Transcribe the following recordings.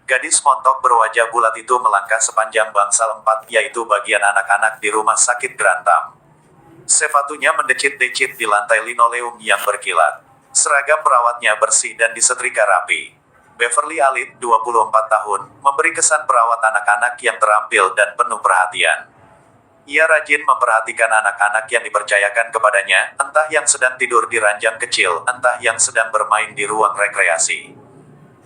Gadis montok berwajah bulat itu melangkah sepanjang bangsal 4, yaitu bagian anak-anak di rumah sakit Grantham. Sepatunya mendecit-decit di lantai linoleum yang berkilat. Seragam perawatnya bersih dan disetrika rapi. Beverly Alid, 24 tahun, memberi kesan perawat anak-anak yang terampil dan penuh perhatian. Ia rajin memperhatikan anak-anak yang dipercayakan kepadanya, entah yang sedang tidur di ranjang kecil, entah yang sedang bermain di ruang rekreasi.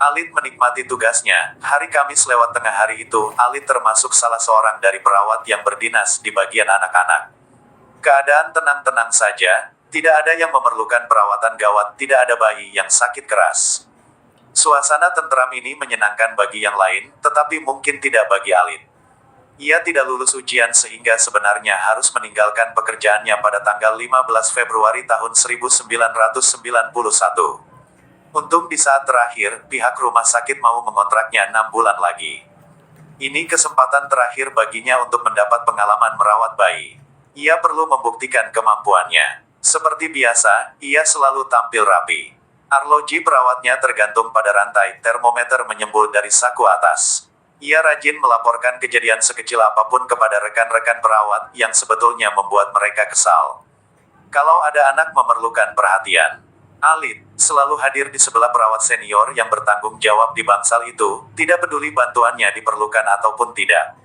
Alid menikmati tugasnya. Hari Kamis lewat tengah hari itu, Alid termasuk salah seorang dari perawat yang berdinas di bagian anak-anak. Keadaan tenang-tenang saja, tidak ada yang memerlukan perawatan gawat, tidak ada bayi yang sakit keras. Suasana tentram ini menyenangkan bagi yang lain, tetapi mungkin tidak bagi Alid. Ia tidak lulus ujian sehingga sebenarnya harus meninggalkan pekerjaannya pada tanggal 15 Februari tahun 1991. Untung di saat terakhir, pihak rumah sakit mau mengontraknya 6 bulan lagi. Ini kesempatan terakhir baginya untuk mendapat pengalaman merawat bayi. Ia perlu membuktikan kemampuannya. Seperti biasa, ia selalu tampil rapi. Arloji perawatnya tergantung pada rantai, termometer menyembul dari saku atas. Ia rajin melaporkan kejadian sekecil apapun kepada rekan-rekan perawat yang sebetulnya membuat mereka kesal. Kalau ada anak memerlukan perhatian, Alid selalu hadir di sebelah perawat senior yang bertanggung jawab di bangsal itu, tidak peduli bantuannya diperlukan ataupun tidak.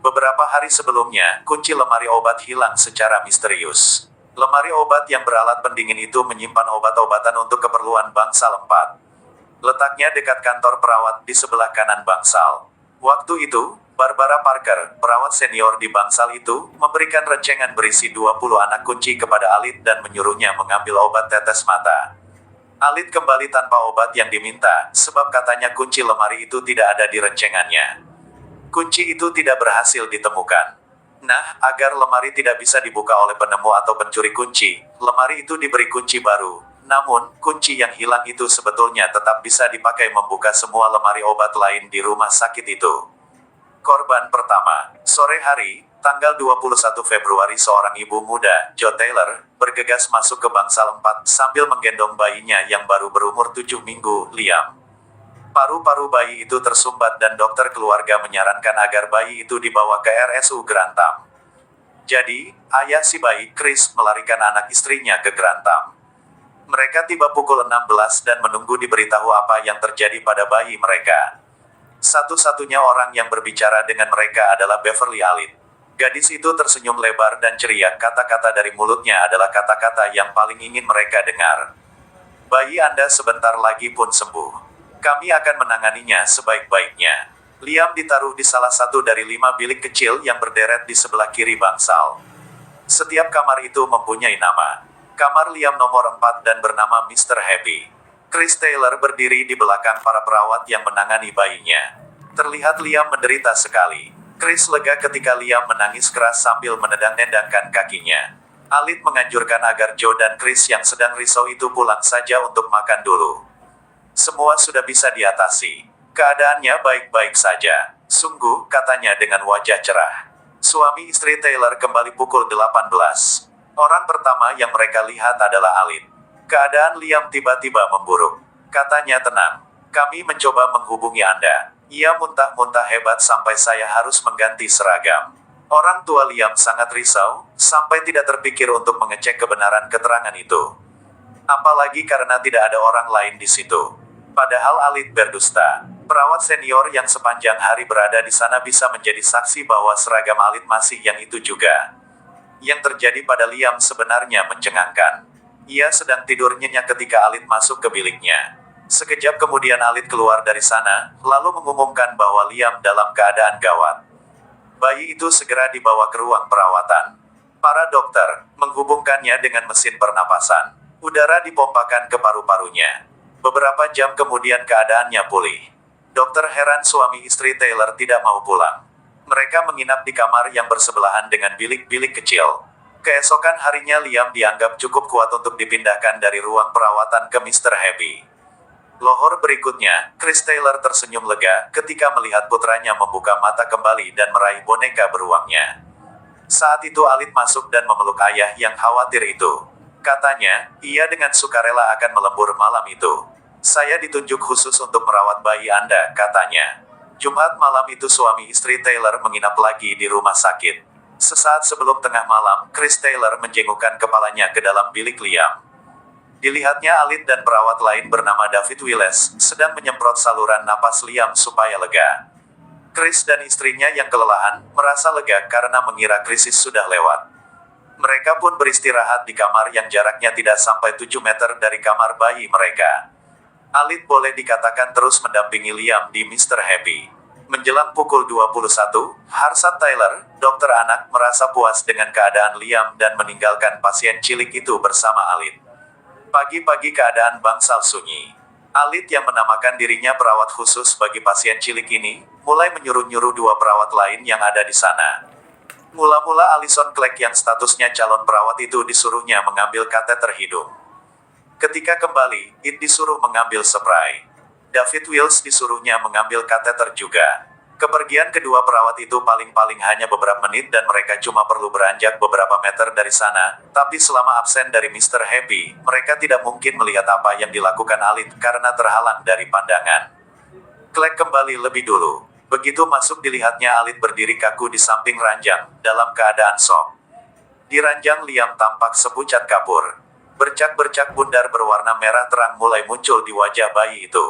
Beberapa hari sebelumnya, kunci lemari obat hilang secara misterius. Lemari obat yang beralat pendingin itu menyimpan obat-obatan untuk keperluan bangsal 4. Letaknya dekat kantor perawat di sebelah kanan bangsal. Waktu itu, Barbara Parker, perawat senior di bangsal itu, memberikan rencengan berisi 20 anak kunci kepada Alid dan menyuruhnya mengambil obat tetes mata. Alid kembali tanpa obat yang diminta, sebab katanya kunci lemari itu tidak ada di rencengannya. Kunci itu tidak berhasil ditemukan. Nah, agar lemari tidak bisa dibuka oleh penemu atau pencuri kunci, lemari itu diberi kunci baru. Namun, kunci yang hilang itu sebetulnya tetap bisa dipakai membuka semua lemari obat lain di rumah sakit itu. Korban pertama. Sore hari, tanggal 21 Februari, seorang ibu muda, Jo Taylor, bergegas masuk ke bangsal 4 sambil menggendong bayinya yang baru berumur 7 minggu, Liam. Paru-paru bayi itu tersumbat dan dokter keluarga menyarankan agar bayi itu dibawa ke RSU Grantham. Jadi, ayah si bayi, Chris, melarikan anak istrinya ke Grantham. Mereka tiba pukul 16 dan menunggu diberitahu apa yang terjadi pada bayi mereka. Satu-satunya orang yang berbicara dengan mereka adalah Beverly Alid. Gadis itu tersenyum lebar dan ceria, kata-kata dari mulutnya adalah kata-kata yang paling ingin mereka dengar. Bayi Anda sebentar lagi pun sembuh. Kami akan menanganinya sebaik-baiknya. Liam ditaruh di salah satu dari 5 bilik kecil yang berderet di sebelah kiri bangsal. Setiap kamar itu mempunyai nama. Kamar Liam nomor 4 dan bernama Mr. Happy. Chris Taylor berdiri di belakang para perawat yang menangani bayinya. Terlihat Liam menderita sekali. Chris lega ketika Liam menangis keras sambil menendang-nendangkan kakinya. Alid menganjurkan agar Joe dan Chris yang sedang risau itu pulang saja untuk makan dulu. Semua sudah bisa diatasi. Keadaannya baik-baik saja. Sungguh, katanya dengan wajah cerah. Suami istri Taylor kembali pukul 18. Orang pertama yang mereka lihat adalah Alid. Keadaan Liam tiba-tiba memburuk. Katanya tenang. Kami mencoba menghubungi Anda. Ia muntah-muntah hebat sampai saya harus mengganti seragam. Orang tua Liam sangat risau, sampai tidak terpikir untuk mengecek kebenaran keterangan itu. Apalagi karena tidak ada orang lain di situ. Padahal Alid berdusta. Perawat senior yang sepanjang hari berada di sana bisa menjadi saksi bahwa seragam Alid masih yang itu juga. Yang terjadi pada Liam sebenarnya mencengangkan. Ia sedang tidur nyenyak ketika Alid masuk ke biliknya. Sekejap kemudian Alid keluar dari sana, lalu mengumumkan bahwa Liam dalam keadaan gawat. Bayi itu segera dibawa ke ruang perawatan. Para dokter menghubungkannya dengan mesin pernapasan. Udara dipompakan ke paru-parunya. Beberapa jam kemudian keadaannya pulih. Dokter heran suami istri Taylor tidak mau pulang. Mereka menginap di kamar yang bersebelahan dengan bilik-bilik kecil. Keesokan harinya Liam dianggap cukup kuat untuk dipindahkan dari ruang perawatan ke Mr. Happy. Lohor berikutnya, Chris Taylor tersenyum lega ketika melihat putranya membuka mata kembali dan meraih boneka beruangnya. Saat itu Alid masuk dan memeluk ayah yang khawatir itu. Katanya, ia dengan sukarela akan melembur malam itu. Saya ditunjuk khusus untuk merawat bayi Anda, katanya. Jumat malam itu suami istri Taylor menginap lagi di rumah sakit. Sesaat sebelum tengah malam, Chris Taylor menjengukkan kepalanya ke dalam bilik Liam. Dilihatnya Alit dan perawat lain bernama David Willis sedang menyemprot saluran napas Liam supaya lega. Chris dan istrinya yang kelelahan merasa lega karena mengira krisis sudah lewat. Mereka pun beristirahat di kamar yang jaraknya tidak sampai 7 meter dari kamar bayi mereka. Alit boleh dikatakan terus mendampingi Liam di Mr. Happy. Menjelang pukul 21, Harsat Taylor, dokter anak, merasa puas dengan keadaan Liam dan meninggalkan pasien cilik itu bersama Alit. Pagi-pagi keadaan bangsal sunyi. Alit yang menamakan dirinya perawat khusus bagi pasien cilik ini, mulai menyuruh-nyuruh dua perawat lain yang ada di sana. Mula-mula Alison Clegg yang statusnya calon perawat itu disuruhnya mengambil kateter hidung. Ketika kembali, It disuruh mengambil spray. David Wills disuruhnya mengambil kateter juga. Kepergian kedua perawat itu paling-paling hanya beberapa menit dan mereka cuma perlu beranjak beberapa meter dari sana, tapi selama absen dari Mr. Happy, mereka tidak mungkin melihat apa yang dilakukan Alit karena terhalang dari pandangan. Clegg kembali lebih dulu. Begitu masuk dilihatnya Alit berdiri kaku di samping ranjang, dalam keadaan shock. Di ranjang Liam tampak sepucat kapur. Bercak-bercak bundar berwarna merah terang mulai muncul di wajah bayi itu.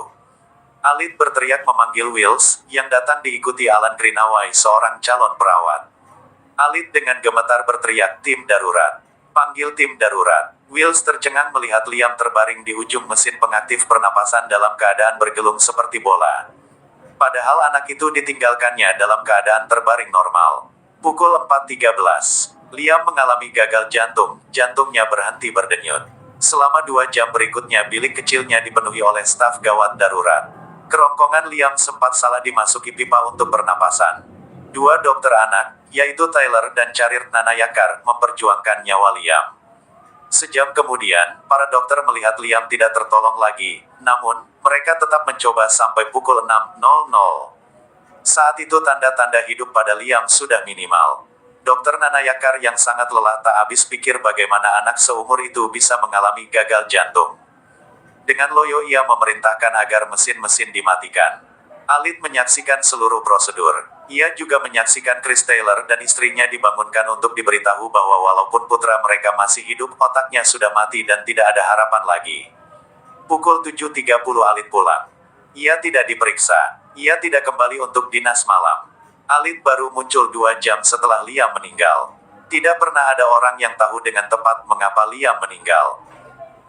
Alit berteriak memanggil Wills, yang datang diikuti Alan Greenaway seorang calon perawat. Alit dengan gemetar berteriak, "Tim darurat. Panggil tim darurat." Wills tercengang melihat Liam terbaring di ujung mesin pengaktif pernapasan dalam keadaan bergelung seperti bola. Padahal anak itu ditinggalkannya dalam keadaan terbaring normal. Pukul 4.13. Liam mengalami gagal jantung, jantungnya berhenti berdenyut. Selama 2 jam berikutnya bilik kecilnya dipenuhi oleh staf gawat darurat. Kerongkongan Liam sempat salah dimasuki pipa untuk pernapasan. 2 dokter anak, yaitu Taylor dan Charir Nanayakar, memperjuangkan nyawa Liam. Sejam kemudian, para dokter melihat Liam tidak tertolong lagi, namun, mereka tetap mencoba sampai pukul 6.00. Saat itu tanda-tanda hidup pada Liam sudah minimal. Dokter Nanayakar yang sangat lelah tak habis pikir bagaimana anak seumur itu bisa mengalami gagal jantung. Dengan loyo ia memerintahkan agar mesin-mesin dimatikan. Alit menyaksikan seluruh prosedur. Ia juga menyaksikan Chris Taylor dan istrinya dibangunkan untuk diberitahu bahwa walaupun putra mereka masih hidup, otaknya sudah mati dan tidak ada harapan lagi. Pukul 7.30 Alit pulang. Ia tidak diperiksa. Ia tidak kembali untuk dinas malam. Alit baru muncul 2 jam setelah Liam meninggal. Tidak pernah ada orang yang tahu dengan tepat mengapa Liam meninggal.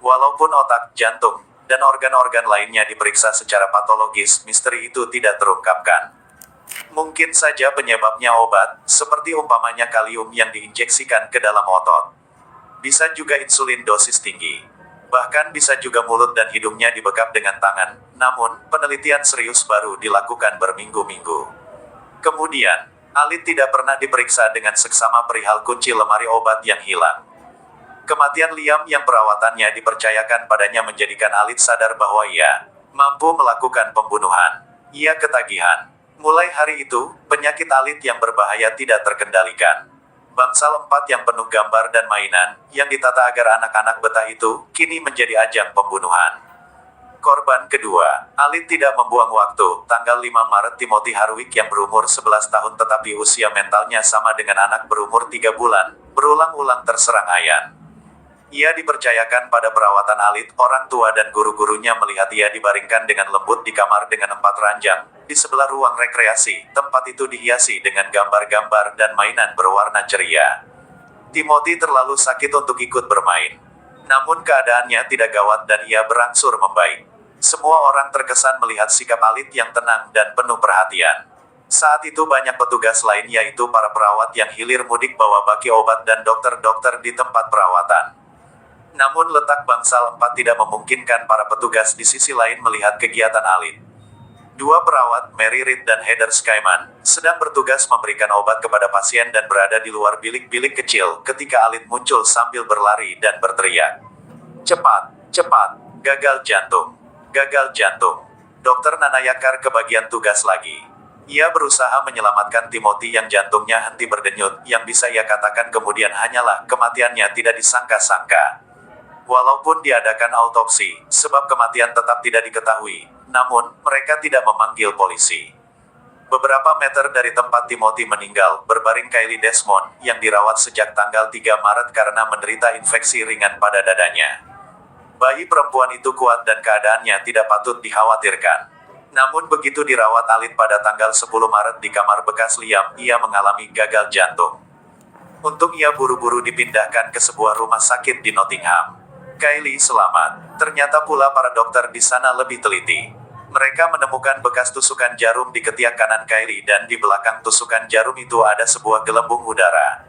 Walaupun otak, jantung, dan organ-organ lainnya diperiksa secara patologis, misteri itu tidak terungkapkan. Mungkin saja penyebabnya obat, seperti umpamanya kalium yang diinjeksikan ke dalam otot. Bisa juga insulin dosis tinggi. Bahkan bisa juga mulut dan hidungnya dibekap dengan tangan, namun, penelitian serius baru dilakukan berminggu-minggu. Kemudian, Alit tidak pernah diperiksa dengan seksama perihal kunci lemari obat yang hilang. Kematian Liam yang perawatannya dipercayakan padanya menjadikan Alit sadar bahwa ia mampu melakukan pembunuhan. Ia ketagihan. Mulai hari itu, penyakit Alit yang berbahaya tidak terkendalikan. Bangsal 4 yang penuh gambar dan mainan, yang ditata agar anak-anak betah itu, kini menjadi ajang pembunuhan. Korban kedua, Alit tidak membuang waktu. Tanggal 5 Maret Timothy Harwick yang berumur 11 tahun tetapi usia mentalnya sama dengan anak berumur 3 bulan, berulang-ulang terserang ayan. Ia dipercayakan pada perawatan Alit, orang tua dan guru-gurunya melihat ia dibaringkan dengan lembut di kamar dengan 4 ranjang, di sebelah ruang rekreasi. Tempat itu dihiasi dengan gambar-gambar dan mainan berwarna ceria. Timothy terlalu sakit untuk ikut bermain. Namun keadaannya tidak gawat dan ia berangsur membaik. Semua orang terkesan melihat sikap Alit yang tenang dan penuh perhatian. Saat itu banyak petugas lain yaitu para perawat yang hilir mudik bawa baki obat dan dokter-dokter di tempat perawatan. Namun letak bangsal 4 tidak memungkinkan para petugas di sisi lain melihat kegiatan Alit. 2 perawat, Mary Reed dan Heather Skyman, sedang bertugas memberikan obat kepada pasien dan berada di luar bilik-bilik kecil ketika Alit muncul sambil berlari dan berteriak. "Cepat, cepat, gagal jantung, gagal jantung." Dokter Nanayakar ke bagian tugas lagi. Ia berusaha menyelamatkan Timothy yang jantungnya henti berdenyut, yang bisa ia katakan kemudian hanyalah kematiannya tidak disangka-sangka. Walaupun diadakan autopsi, sebab kematian tetap tidak diketahui, namun, mereka tidak memanggil polisi. Beberapa meter dari tempat Timothy meninggal, berbaring Kylie Desmond, yang dirawat sejak tanggal 3 Maret karena menderita infeksi ringan pada dadanya. Bayi perempuan itu kuat dan keadaannya tidak patut dikhawatirkan. Namun begitu dirawat Alit pada tanggal 10 Maret di kamar bekas Liam, ia mengalami gagal jantung. Untung ia buru-buru dipindahkan ke sebuah rumah sakit di Nottingham. Kylie selamat. Ternyata pula para dokter di sana lebih teliti. Mereka menemukan bekas tusukan jarum di ketiak kanan Kylie dan di belakang tusukan jarum itu ada sebuah gelembung udara.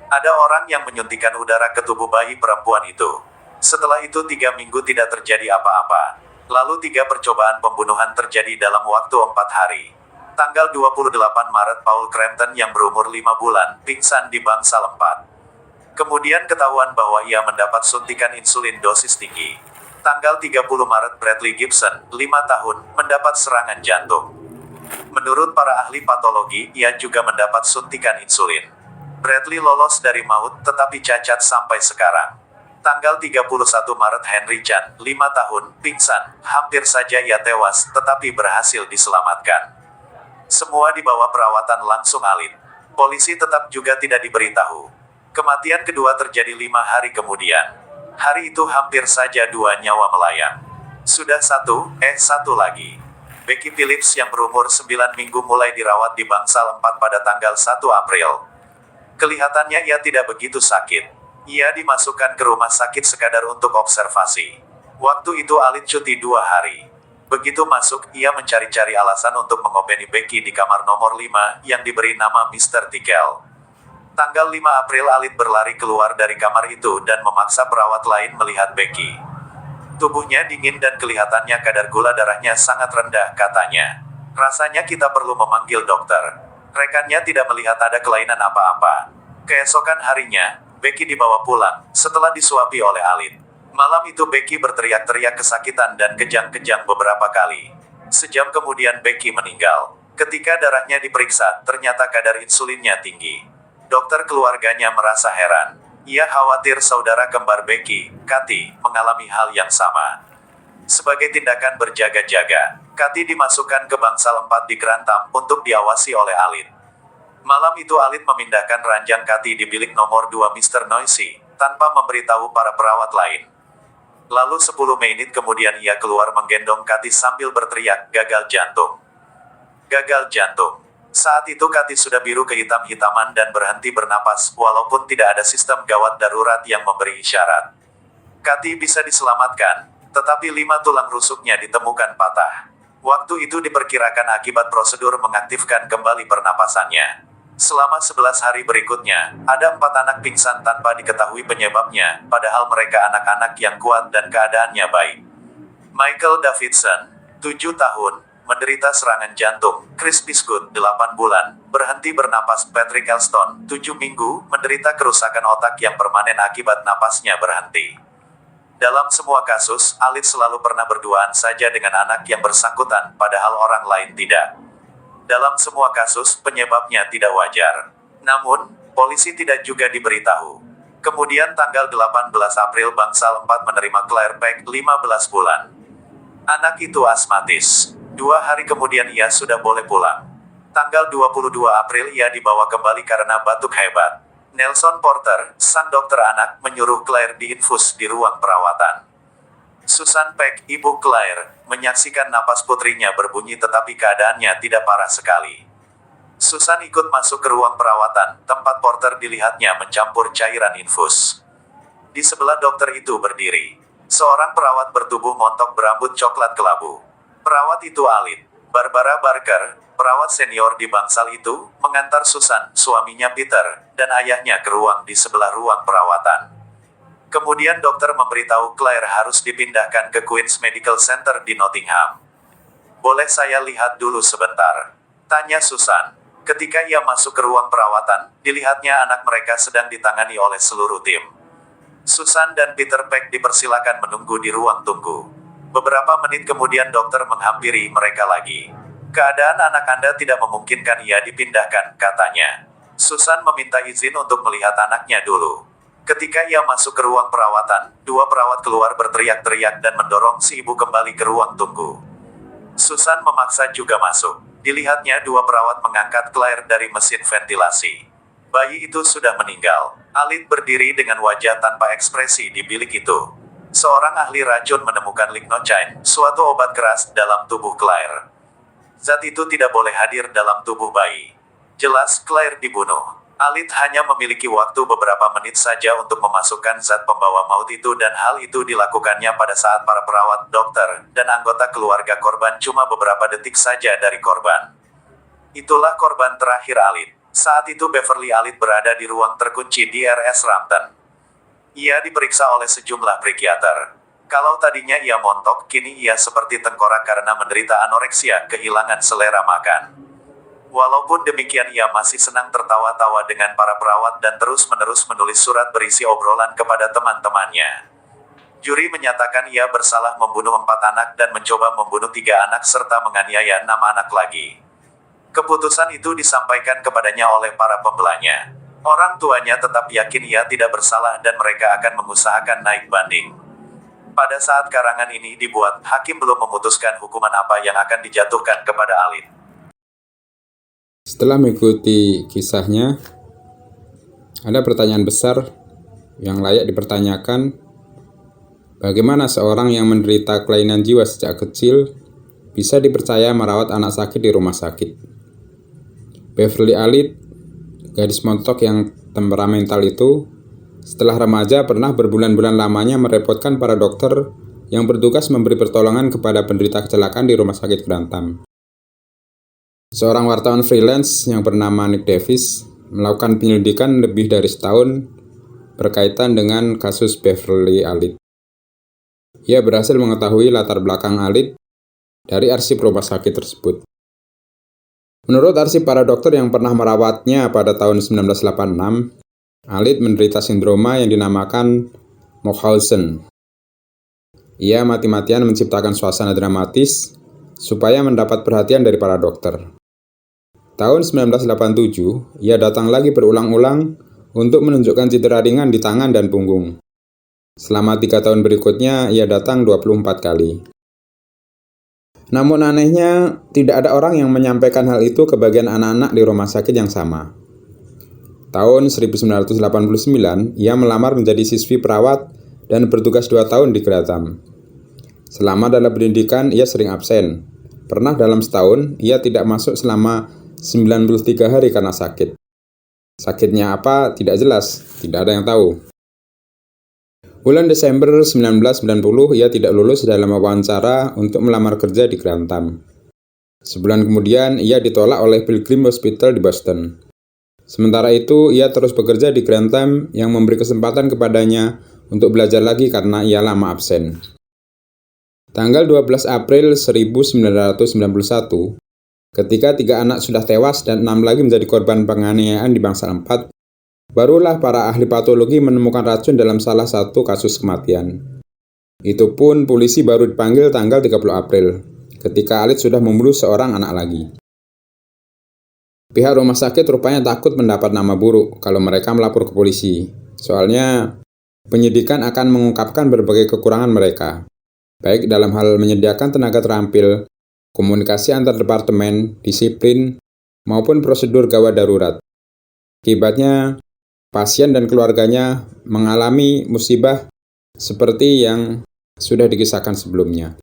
Ada orang yang menyuntikkan udara ke tubuh bayi perempuan itu. Setelah itu 3 minggu tidak terjadi apa-apa. Lalu 3 percobaan pembunuhan terjadi dalam waktu 4 hari. Tanggal 28 Maret Paul Crampton yang berumur 5 bulan, pingsan di bangsal 4. Kemudian ketahuan bahwa ia mendapat suntikan insulin dosis tinggi. Tanggal 30 Maret Bradley Gibson, 5 tahun, mendapat serangan jantung. Menurut para ahli patologi, ia juga mendapat suntikan insulin. Bradley lolos dari maut, tetapi cacat sampai sekarang. Tanggal 31 Maret Henry Chan, 5 tahun, pingsan, hampir saja ia tewas, tetapi berhasil diselamatkan. Semua di bawah perawatan langsung Alit. Polisi tetap juga tidak diberitahu. Kematian kedua terjadi 5 hari kemudian. Hari itu hampir saja 2 nyawa melayang. Sudah satu lagi. Becky Phillips yang berumur 9 minggu mulai dirawat di bangsal 4 pada tanggal 1 April. Kelihatannya ia tidak begitu sakit. Ia dimasukkan ke rumah sakit sekadar untuk observasi. Waktu itu Alit cuti 2 hari. Begitu masuk, ia mencari-cari alasan untuk mengopeni Becky di kamar nomor 5, yang diberi nama Mr. Tickle. Tanggal 5 April Alit berlari keluar dari kamar itu dan memaksa perawat lain melihat Becky. Tubuhnya dingin dan kelihatannya kadar gula darahnya sangat rendah, katanya. Rasanya kita perlu memanggil dokter. Rekannya tidak melihat ada kelainan apa-apa. Keesokan harinya, Becky dibawa pulang, setelah disuapi oleh Alit. Malam itu Becky berteriak-teriak kesakitan dan kejang-kejang beberapa kali. Sejam kemudian Becky meninggal. Ketika darahnya diperiksa, ternyata kadar insulinnya tinggi. Dokter keluarganya merasa heran. Ia khawatir saudara kembar Becky, Kathy, mengalami hal yang sama. Sebagai tindakan berjaga-jaga, Kathy dimasukkan ke bangsal 4 di Grantham untuk diawasi oleh Alit. Malam itu Alit memindahkan ranjang Kathy di bilik nomor 2 Mr. Noisy, tanpa memberitahu para perawat lain. Lalu 10 menit kemudian ia keluar menggendong Kathy sambil berteriak, gagal jantung. Gagal jantung. Saat itu Kathy sudah biru kehitam-hitaman dan berhenti bernapas, walaupun tidak ada sistem gawat darurat yang memberi isyarat. Kathy bisa diselamatkan, tetapi 5 tulang rusuknya ditemukan patah. Waktu itu diperkirakan akibat prosedur mengaktifkan kembali pernapasannya. Selama 11 hari berikutnya, ada 4 anak pingsan tanpa diketahui penyebabnya, padahal mereka anak-anak yang kuat dan keadaannya baik. Michael Davidson, 7 tahun, menderita serangan jantung. Chris Biscuit, 8 bulan, berhenti bernapas. Patrick Elston, 7 minggu, menderita kerusakan otak yang permanen akibat napasnya berhenti. Dalam semua kasus, Alit selalu pernah berduaan saja dengan anak yang bersangkutan, padahal orang lain tidak. Dalam semua kasus, penyebabnya tidak wajar. Namun, polisi tidak juga diberitahu. Kemudian tanggal 18 April bangsal 4 menerima Claire Peck, 15 bulan. Anak itu asmatis. 2 hari kemudian ia sudah boleh pulang. Tanggal 22 April ia dibawa kembali karena batuk hebat. Nelson Porter, sang dokter anak, menyuruh Claire diinfus di ruang perawatan. Susan Peck, ibu Claire, menyaksikan napas putrinya berbunyi tetapi keadaannya tidak parah sekali. Susan ikut masuk ke ruang perawatan, tempat Porter dilihatnya mencampur cairan infus. Di sebelah dokter itu berdiri seorang perawat bertubuh montok berambut coklat kelabu. Perawat itu Alit. Barbara Barker, perawat senior di bangsal itu, mengantar Susan, suaminya Peter, dan ayahnya ke ruang di sebelah ruang perawatan. Kemudian dokter memberitahu Claire harus dipindahkan ke Queen's Medical Center di Nottingham. Boleh saya lihat dulu sebentar? Tanya Susan. Ketika ia masuk ke ruang perawatan, dilihatnya anak mereka sedang ditangani oleh seluruh tim. Susan dan Peter Peck dipersilakan menunggu di ruang tunggu. Beberapa menit kemudian dokter menghampiri mereka lagi. Keadaan anak Anda tidak memungkinkan ia dipindahkan, katanya. Susan meminta izin untuk melihat anaknya dulu. Ketika ia masuk ke ruang perawatan, 2 perawat keluar berteriak-teriak dan mendorong si ibu kembali ke ruang tunggu. Susan memaksa juga masuk. Dilihatnya dua perawat mengangkat Claire dari mesin ventilasi. Bayi itu sudah meninggal. Alit berdiri dengan wajah tanpa ekspresi di bilik itu. Seorang ahli racun menemukan lignocaine, suatu obat keras, dalam tubuh Claire. Zat itu tidak boleh hadir dalam tubuh bayi. Jelas Claire dibunuh. Alit hanya memiliki waktu beberapa menit saja untuk memasukkan zat pembawa maut itu, dan hal itu dilakukannya pada saat para perawat, dokter, dan anggota keluarga korban cuma beberapa detik saja dari korban. Itulah korban terakhir Alit. Saat itu Beverly Alit berada di ruang terkunci di RS Rampton. Ia diperiksa oleh sejumlah psikiater. Kalau tadinya ia montok, kini ia seperti tengkorak karena menderita anoreksia, kehilangan selera makan. Walaupun demikian, ia masih senang tertawa-tawa dengan para perawat dan terus-menerus menulis surat berisi obrolan kepada teman-temannya. Juri menyatakan ia bersalah membunuh 4 anak dan mencoba membunuh 3 anak serta menganiaya 6 anak lagi. Keputusan itu disampaikan kepadanya oleh para pembelanya. Orang tuanya tetap yakin ia tidak bersalah dan mereka akan mengusahakan naik banding. Pada saat karangan ini dibuat, hakim belum memutuskan hukuman apa yang akan dijatuhkan kepada Alit. Setelah mengikuti kisahnya, ada pertanyaan besar yang layak dipertanyakan. Bagaimana seorang yang menderita kelainan jiwa sejak kecil bisa dipercaya merawat anak sakit di rumah sakit? Beverly Alit, gadis montok yang temperamental itu, setelah remaja pernah berbulan-bulan lamanya merepotkan para dokter yang bertugas memberi pertolongan kepada penderita kecelakaan di rumah sakit Grantham. Seorang wartawan freelance yang bernama Nick Davis melakukan penyelidikan lebih dari setahun berkaitan dengan kasus Beverly Alit. Ia berhasil mengetahui latar belakang Alit dari arsip rumah sakit tersebut. Menurut arsip para dokter yang pernah merawatnya pada tahun 1986, Alit menderita sindroma yang dinamakan Munchausen. Ia mati-matian menciptakan suasana dramatis supaya mendapat perhatian dari para dokter. Tahun 1987, ia datang lagi berulang-ulang untuk menunjukkan cedera ringan di tangan dan punggung. Selama 3 tahun berikutnya, ia datang 24 kali. Namun anehnya, tidak ada orang yang menyampaikan hal itu ke bagian anak-anak di rumah sakit yang sama. Tahun 1989, ia melamar menjadi siswi perawat dan bertugas 2 tahun di Grantham. Selama dalam pendidikan, ia sering absen. Pernah dalam setahun, ia tidak masuk selama 93 hari karena sakit. Sakitnya apa? Tidak jelas, tidak ada yang tahu. Bulan Desember 1990, ia tidak lulus dalam wawancara untuk melamar kerja di Grantham. Sebulan kemudian, ia ditolak oleh Pilgrim Hospital di Boston. Sementara itu, ia terus bekerja di Grantham yang memberi kesempatan kepadanya untuk belajar lagi karena ia lama absen. Tanggal 12 April 1991, ketika 3 anak sudah tewas dan 6 lagi menjadi korban penganiayaan di Bangsal 4, barulah para ahli patologi menemukan racun dalam salah satu kasus kematian. Itu pun polisi baru dipanggil tanggal 30 April, ketika Alit sudah membunuh seorang anak lagi. Pihak rumah sakit rupanya takut mendapat nama buruk kalau mereka melapor ke polisi. Soalnya, penyidikan akan mengungkapkan berbagai kekurangan mereka, baik dalam hal menyediakan tenaga terampil, komunikasi antar departemen, disiplin, maupun prosedur gawat darurat. Akibatnya, pasien dan keluarganya mengalami musibah seperti yang sudah dikisahkan sebelumnya.